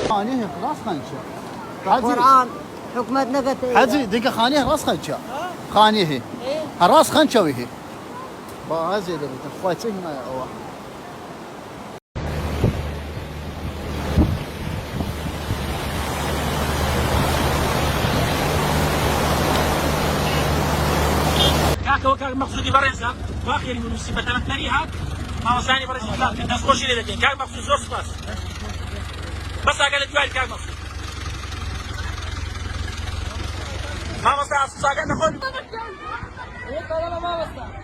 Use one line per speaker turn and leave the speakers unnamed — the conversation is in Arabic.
خانيه خلاص خانشه
القرآن حكمتنا قد
حزي دقيقة خانيه راس خانشه خانيه راس خانشه وهي بازي اللي بتخواتي ما هو
كاك مقصودي برزة واخير من مصيبة تمثليها ما وصاني برزة لا الناس خوشي لذلك كاك مقصود زور سباس بس أقل جوال كاك مقصود ما وصا ساقط نخون
ايه والله ما وصل.